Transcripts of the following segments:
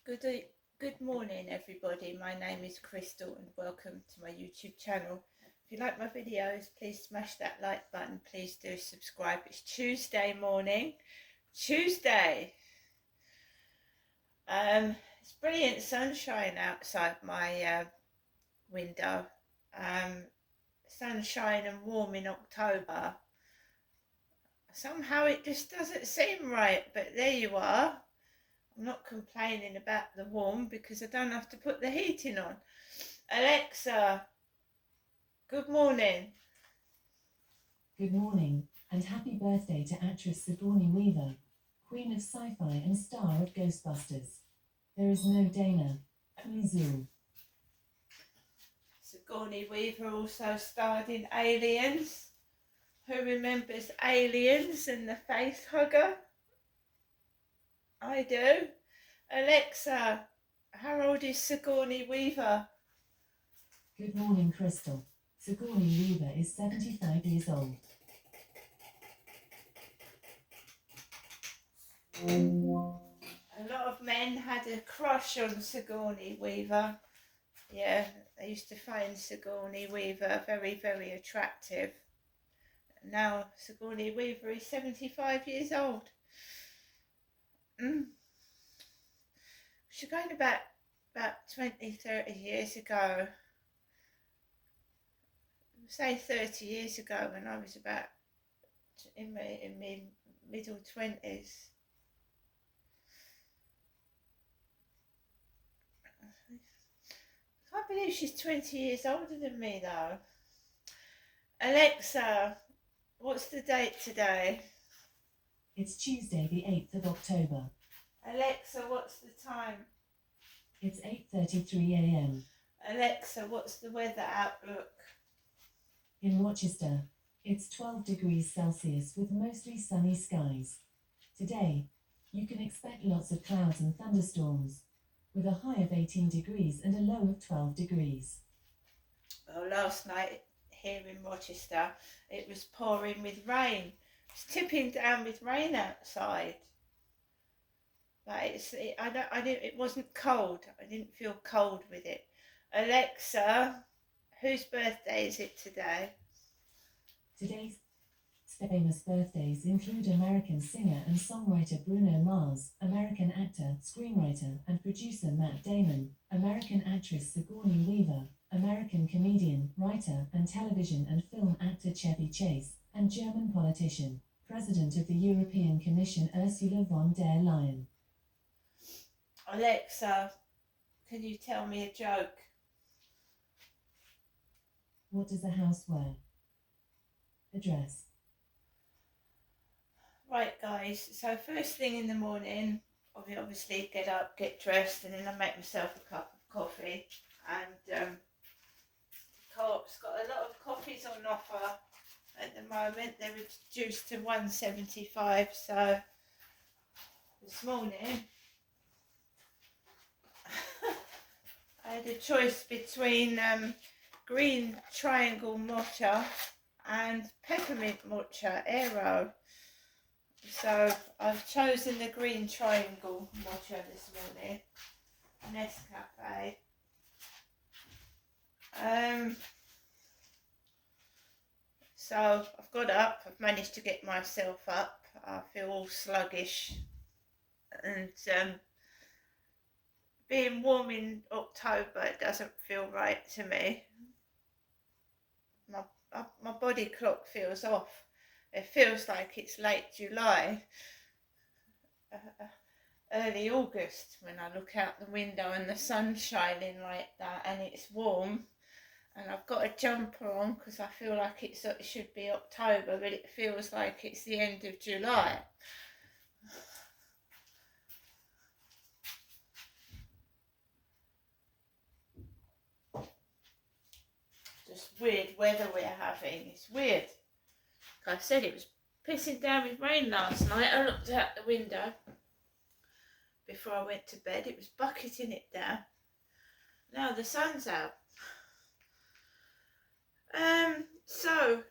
Good morning, everybody. My name is Crystal and welcome to my YouTube channel. If you like my videos, please smash that like button. Please do subscribe. It's Tuesday morning. Tuesday. It's brilliant sunshine outside my window. Sunshine and warm in October. Somehow it just doesn't seem right, but there you are. I'm not complaining about the warm because I don't have to put the heating on. Alexa, good morning. Good morning, and happy birthday to actress Sigourney Weaver, queen of sci-fi and star of Ghostbusters. There is no Dana. Zoom. Sigourney Weaver also starred in Aliens. Who remembers Aliens and the face hugger? I do. Alexa, how old is Sigourney Weaver? Good morning, Crystal. Sigourney Weaver is 75 years old. A lot of men had a crush on Sigourney Weaver. Yeah, they used to find Sigourney Weaver very, very attractive. Now Sigourney Weaver is 75 years old. She's going about 20, 30 years ago. Say 30 years ago when I was about in my middle 20s. I can't believe she's 20 years older than me though. Alexa, what's the date today? It's Tuesday the 8th of October. Alexa, what's the time? It's 8:33 a.m. Alexa, what's the weather outlook? In Rochester, it's 12 degrees Celsius with mostly sunny skies. Today, you can expect lots of clouds and thunderstorms, with a high of 18 degrees and a low of 12 degrees. Well, last night here in Rochester, it was pouring with rain. It's tipping down with rain outside. But it wasn't cold. I didn't feel cold with it. Alexa, whose birthday is it today? Today's famous birthdays include American singer and songwriter Bruno Mars, American actor, screenwriter, and producer Matt Damon, American actress Sigourney Weaver, American comedian, writer, and television and film actor Chevy Chase, and German politician, President of the European Commission Ursula von der Leyen. Alexa, can you tell me a joke? What does a house wear? A dress. Right, guys, so first thing in the morning, obviously get up, get dressed, and then I make myself a cup of coffee. And Co-op's got a lot of coffees on offer at the moment. They're reduced to $1.75. So this morning I had a choice between green triangle mocha and peppermint mocha aero. So I've chosen the green triangle mocha this morning, Nescafe. So I've got up, I've managed to get myself up. I feel all sluggish, and being warm in October doesn't feel right to me. My body clock feels off. It feels like it's late July, early August when I look out the window and the sun's shining like that and it's warm. And I've got a jumper on because I feel like it should be October, but it feels like it's the end of July. Just weird weather we're having. It's weird. Like I said, it was pissing down with rain last night. I looked out the window before I went to bed. It was bucketing it down. Now the sun's out. So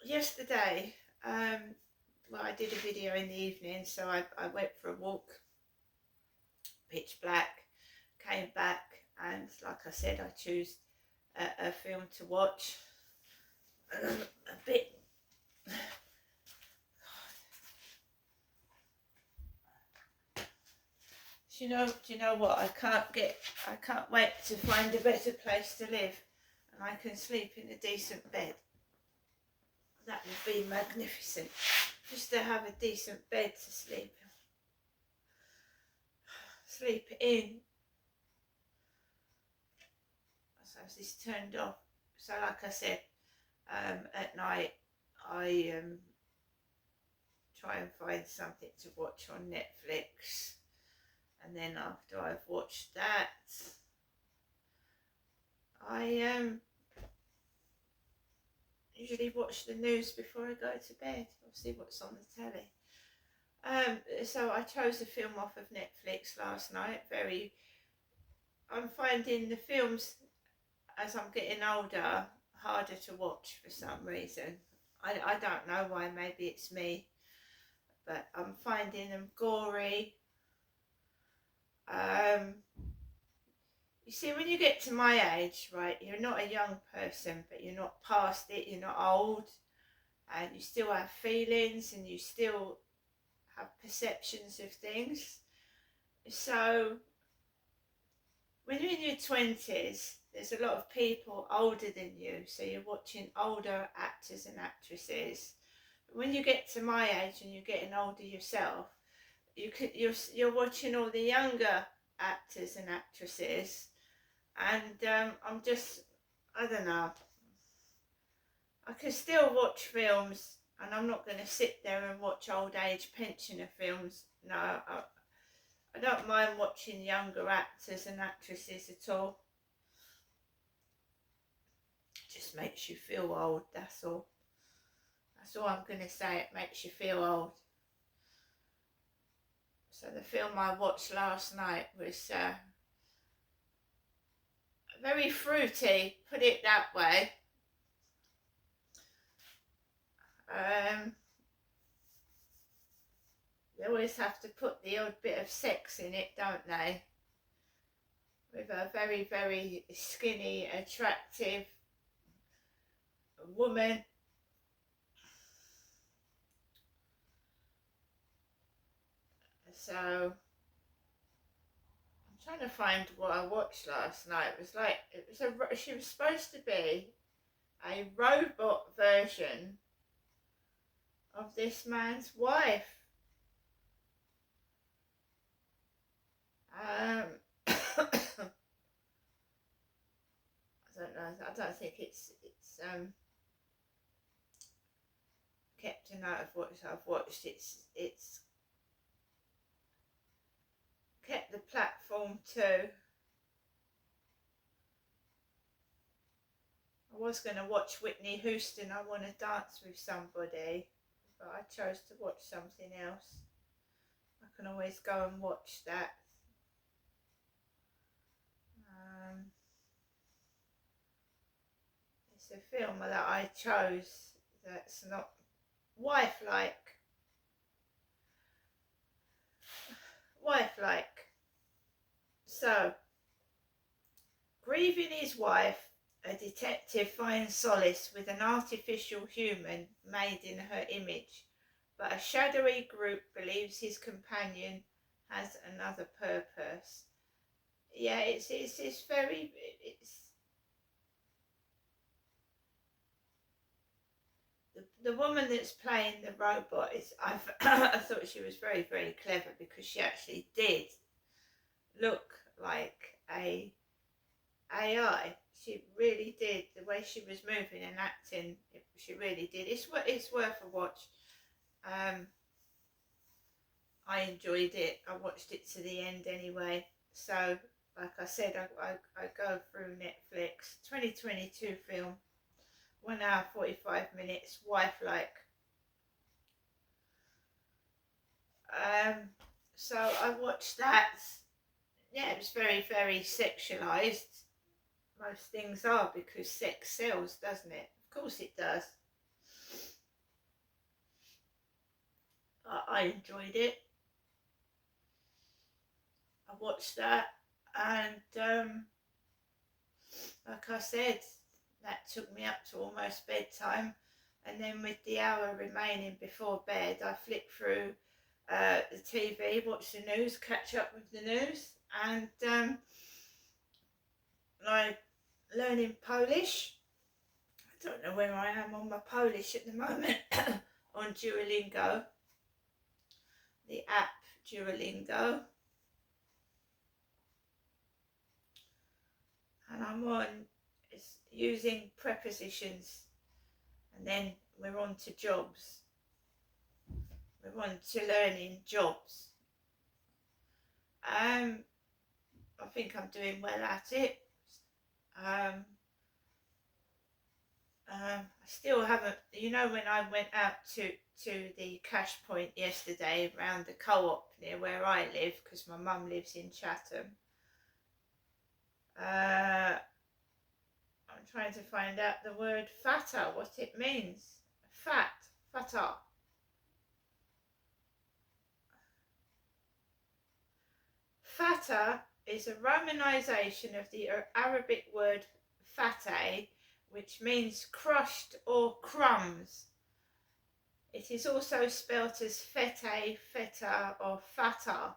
yesterday, well, I did a video in the evening, so I went for a walk pitch black. Came back, and like I said, I choose a film to watch. A bit. Do you know what? I can't wait to find a better place to live, and I can sleep in a decent bed. That would be magnificent. Just to have a decent bed to sleep in. So this turned off. So like I said, at night I try and find something to watch on Netflix, and then after I've watched that, I usually watch the news before I go to bed, or see what's on the telly. So I chose a film off of Netflix last night. I'm finding the films, as I'm getting older, harder to watch for some reason. I don't know why, maybe it's me, but I'm finding them gory. You see, when you get to my age, right, you're not a young person, but you're not past it, you're not old, and you still have feelings, and you still have perceptions of things. So when you're in your 20s, there's a lot of people older than you, so you're watching older actors and actresses. When you get to my age and you're getting older yourself, you're watching all the younger actors and actresses, and I don't know. I can still watch films, and I'm not going to sit there and watch old age pensioner films. No, I don't mind watching younger actors and actresses at all. It just makes you feel old, that's all. That's all I'm going to say, it makes you feel old. So the film I watched last night was very fruity, put it that way. They always have to put the odd bit of sex in it, don't they? With a very, very skinny, attractive woman. So I'm trying to find what I watched last night. She was supposed to be a robot version of this man's wife. I don't know. I don't think it's kept a note of what I've watched. It's kept the platform too. I was going to watch Whitney Houston, I Want to Dance with Somebody, but I chose to watch something else. I can always go and watch that. It's a film that I chose that's not wife-like. So, grieving his wife, a detective finds solace with an artificial human made in her image, but a shadowy group believes his companion has another purpose. Yeah, it's the woman that's playing the robot is I thought she was very, very clever, because she actually did look like a AI. She really did. The way she was moving and acting, she really did. It's worth a watch. I enjoyed it. I watched it to the end anyway. So, like I said, I go through Netflix. 2022 film. 1 hour 45 minutes. Wife-like. So I watched that. Yeah, it was very, very sexualized. Most things are, because sex sells, doesn't it? Of course it does. I enjoyed it. I watched that, and like I said, that took me up to almost bedtime. And then with the hour remaining before bed, I flicked through the TV, watch the news, catch up with the news, and I learning Polish. I don't know where I am on my Polish at the moment. On Duolingo, the app Duolingo, and I'm on using prepositions, and then we're on to jobs. We're on to learning jobs. I think I'm doing well at it. I still haven't, you know, when I went out to the cash point yesterday around the co-op near where I live, because my mum lives in Chatham, I'm trying to find out the word fata, what it means. Fata. Fata is a romanization of the Arabic word fateh, which means crushed or crumbs. It is also spelt as fete, feta, or fata.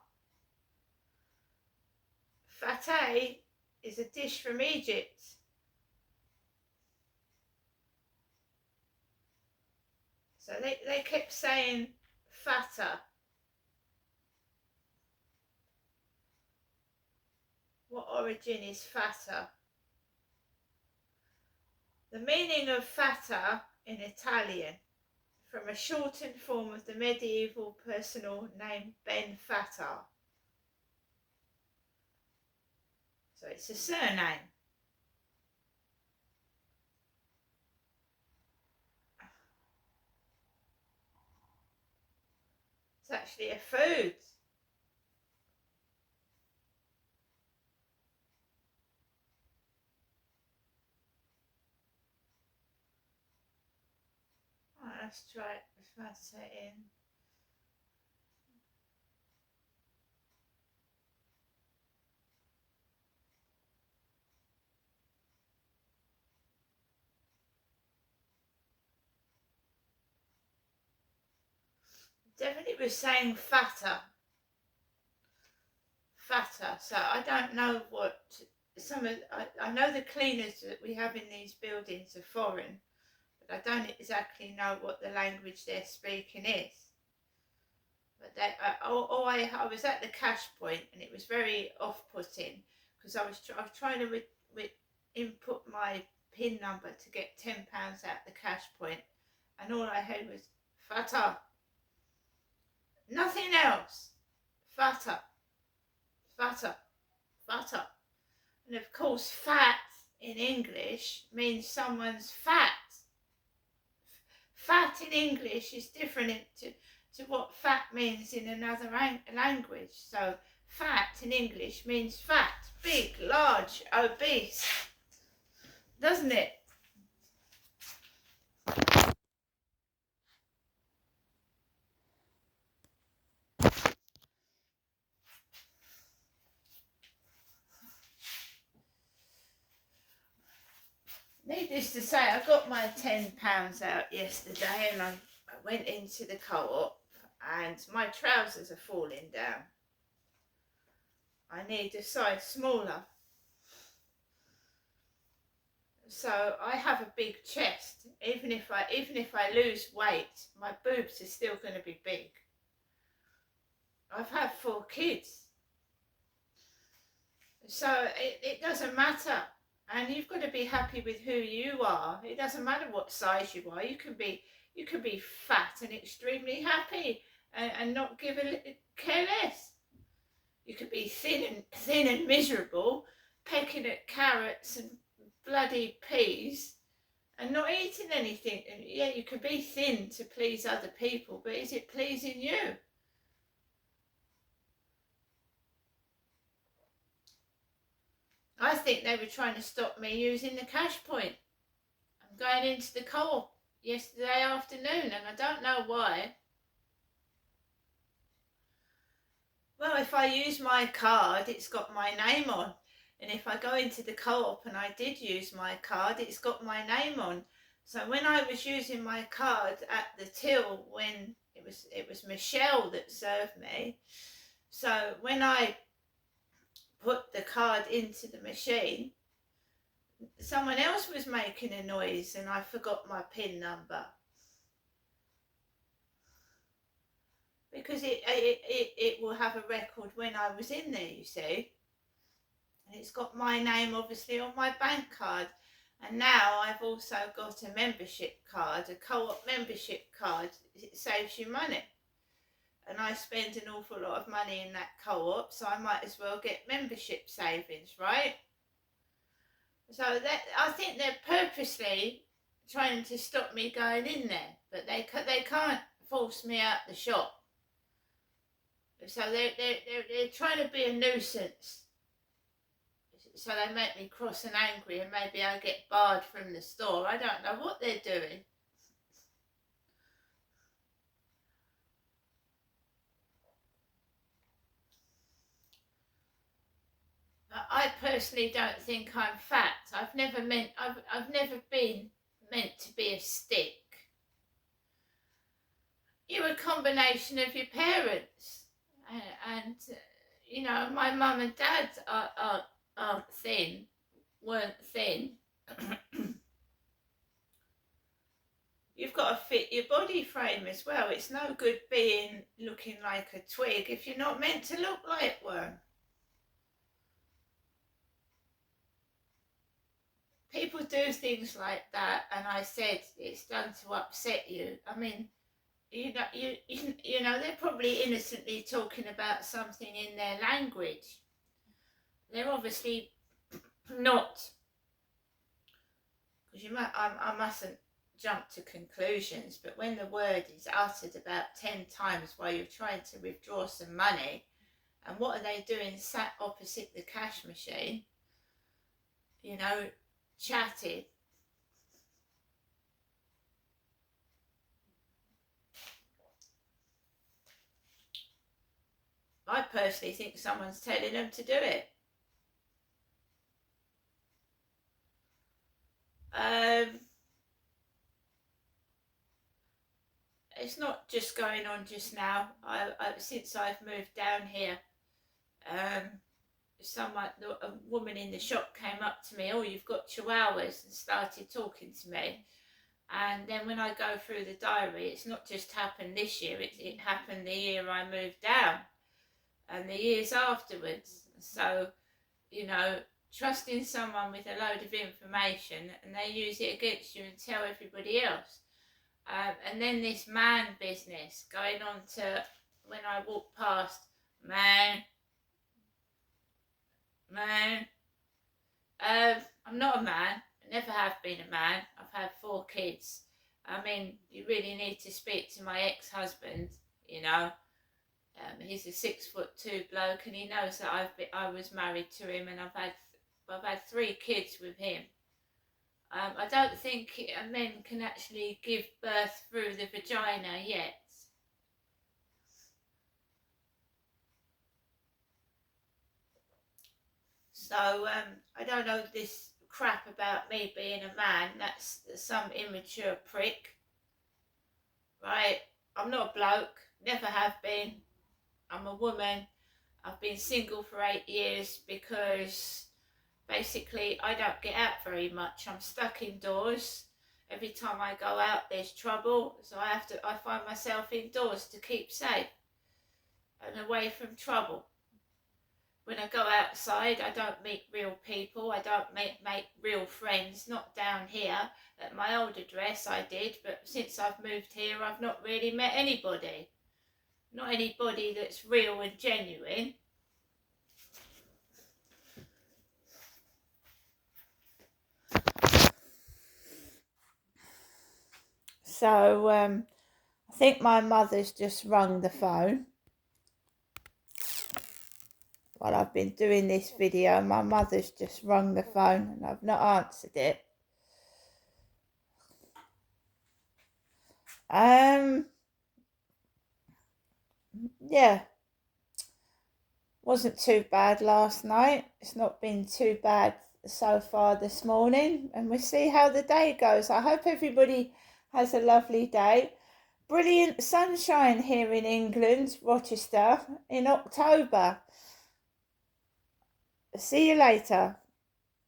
Fateh is a dish from Egypt. So they kept saying fata. What origin is fata? The meaning of fata in Italian, from a shortened form of the medieval personal name Ben Fata. So it's a surname. It's actually a food. Right, let's try fata in. Definitely was saying fata. So I don't know what I know the cleaners that we have in these buildings are foreign, but I don't exactly know what the language they're speaking is. But I was at the cash point, and it was very off-putting, because I was trying to input my PIN number to get £10 out the cash point, and all I heard was fata. Nothing else. Fata. And of course, fat in English means someone's fat. Fat in English is different to what fat means in another language. So fat in English means fat, big, large, obese, doesn't it? Needless to say, I got my £10 out yesterday, and I went into the co-op, and my trousers are falling down. I need a size smaller. So I have a big chest. Even if I lose weight, my boobs are still going to be big. I've had 4 kids, so it doesn't matter. And you've got to be happy with who you are. It doesn't matter what size you are. You can be fat and extremely happy, and not give a care less. You could be thin and miserable, pecking at carrots and bloody peas, and not eating anything. And yeah, you could be thin to please other people, but is it pleasing you? I think they were trying to stop me using the cash point. I'm going into the co-op yesterday afternoon, and I don't know why. Well, if I use my card, it's got my name on. And if I go into the co-op and I did use my card, it's got my name on. So when I was using my card at the till, when it was Michelle that served me. So when I put the card into the machine, someone else was making a noise and I forgot my PIN number. Because it will have a record when I was in there, you see. And it's got my name obviously on my bank card. And now I've also got a membership card, a co-op membership card. It saves you money. And I spend an awful lot of money in that co-op, so I might as well get membership savings, right? So that, I think they're purposely trying to stop me going in there, but they can't force me out the shop. So they're trying to be a nuisance. So they make me cross and angry, and maybe I get barred from the store. I don't know what they're doing. But I personally don't think I'm fat. I've never been meant to be a stick. You're a combination of your parents, and you know, my mum and dad aren't thin, weren't thin. You've got to fit your body frame as well. It's no good looking like a twig if you're not meant to look like one. People do things like that, and I said it's done to upset you. I mean, you know, they're probably innocently talking about something in their language. They're obviously not, because I mustn't jump to conclusions, but when the word is uttered about 10 times while you're trying to withdraw some money, and what are they doing sat opposite the cash machine, you know, chatting. I personally think someone's telling them to do it. It's not just going on just now. Since I've moved down here, a woman in the shop came up to me, "Oh, you've got chihuahuas," and started talking to me. And then when I go through the diary, it's not just happened this year, it happened the year I moved down and the years afterwards. So, you know, trusting someone with a load of information and they use it against you and tell everybody else. And then this man business going on to, when I walk past, man. I'm not a man. I never have been a man. I've had 4 kids. I mean, you really need to speak to my ex-husband, you know. He's a 6'2" bloke, and he knows that I was married to him, and I've had 3 kids with him. I don't think men can actually give birth through the vagina yet. So I don't know this crap about me being a man. That's some immature prick, right? I'm not a bloke, never have been. I'm a woman. I've been single for 8 years because basically I don't get out very much. I'm stuck indoors. Every time I go out there's trouble, so I find myself indoors to keep safe and away from trouble. When I go outside, I don't meet real people. I don't make real friends. Not down here. At my old address I did, but since I've moved here I've not really met anybody. Not anybody that's real and genuine. So I think my mother's just rung the phone. While I've been doing this video, my mother's just rung the phone and I've not answered it. Yeah. Wasn't too bad last night. It's not been too bad so far this morning, and we'll see how the day goes. I hope everybody has a lovely day. Brilliant sunshine here in England, Rochester, in October. See you later.